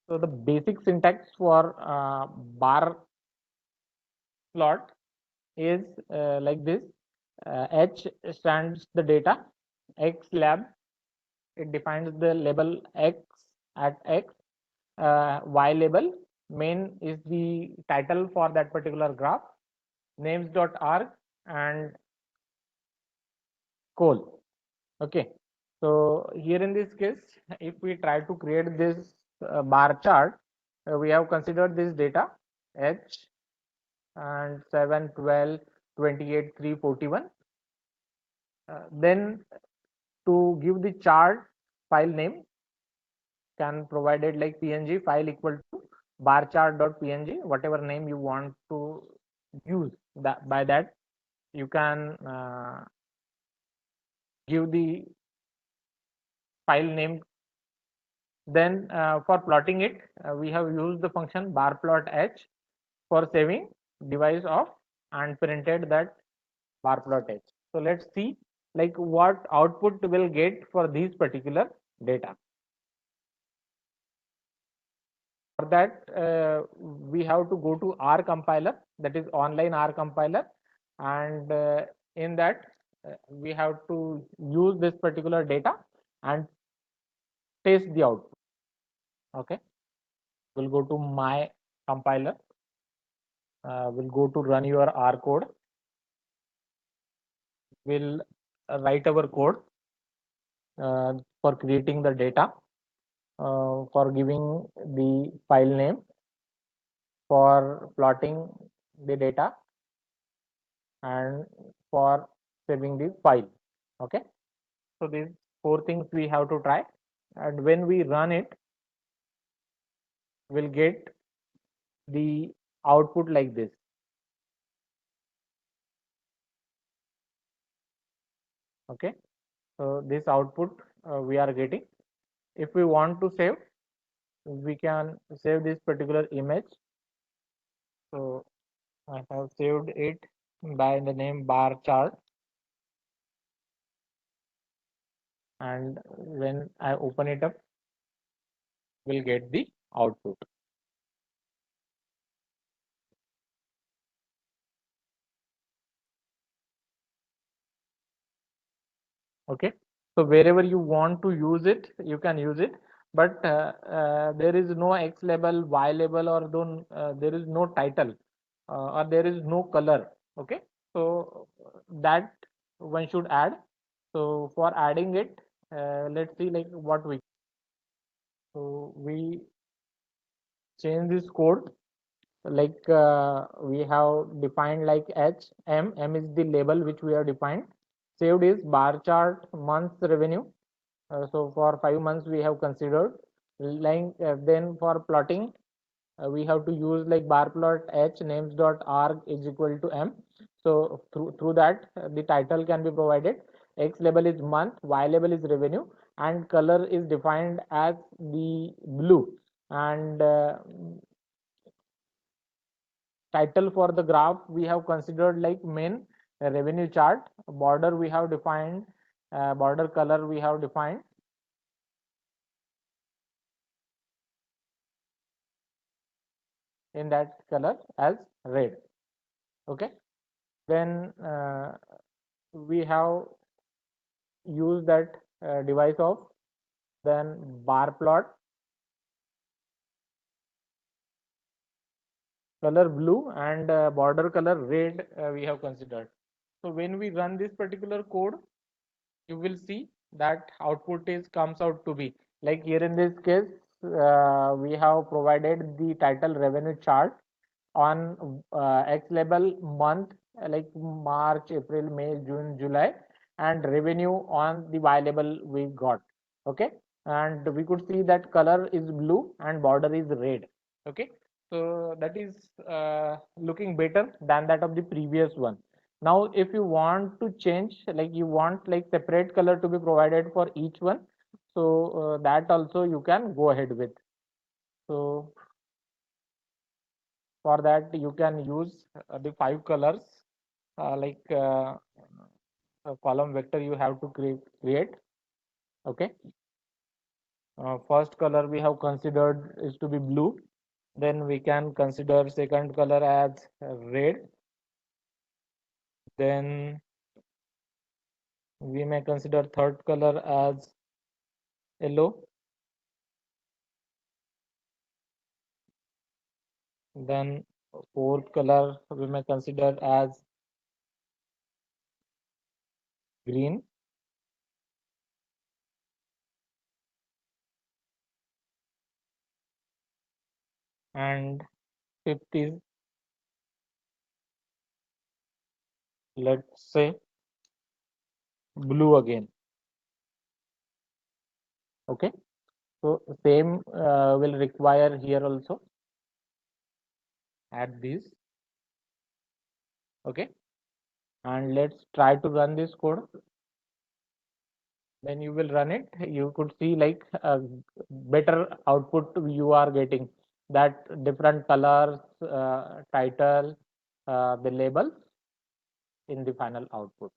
So the basic syntax for bar plot is like this. H stands the data, X lab, it defines the label X at X, Y label, main is the title for that particular graph, names.arg and col. Okay, so here in this case, if we try to create this bar chart, we have considered this data H and 7, 12, 28, 3, 41. Then to give the chart file name, can provide it like png file equal to barchart.png, whatever name you want to use. That by that you can give the file name. Then for plotting it, we have used the function barplot_h for saving device of and printed that barplot_h. So let's see like what output will get for these particular data. For that, we have to go to R compiler, that is online R compiler, and in that we have to use this particular data and test the output. Okay, we'll go to my compiler, we'll go to run your R code, we'll write our code for creating the data, for giving the file name, for plotting the data, and for saving the file. Okay, so these four things we have to try, and when we run it, we'll get the output like this. Okay, so this output we are getting. If we want to save, we can save this particular image. So I have saved it by the name bar chart, and when I open it up, we'll get the output. Okay, so wherever you want to use it, you can use it, but there is no X label, Y label, or there is no title, or there is no color. Okay, so that one should add. So for adding it, let's see like what we. So we change this code, like we have defined like M is the label which we have defined. Saved is bar chart months revenue. So for 5 months we have considered. Like then for plotting, we have to use like bar plot h names.arg is equal to M. So through that the title can be provided. X label is month, Y label is revenue, and color is defined as the blue. And title for the graph we have considered like main revenue chart. Border we have defined, border color we have defined in that color as red. Okay, then we have used that device of then bar plot color blue and border color red we have considered. So when we run this particular code, you will see that output is comes out to be like here in this case, we have provided the title revenue chart on X label month, like March, April, May, June, July, and revenue on the Y label we got. Okay, and we could see that color is blue and border is red. Okay, so that is looking better than that of the previous one. Now if you want to change, like you want like separate color to be provided for each one, so that also you can go ahead with. So for that you can use the 5 colors, like a column vector you have to create. Okay, first color we have considered is to be blue, then we can consider second color as red, then we may consider third color as yellow, then fourth color we may consider as green, and fifth is, let's say, blue again. Okay, so same will require here also. Add these. Okay, and let's try to run this code. When you will run it, you could see like a better output you are getting, that different colors, title, the labels in the final output.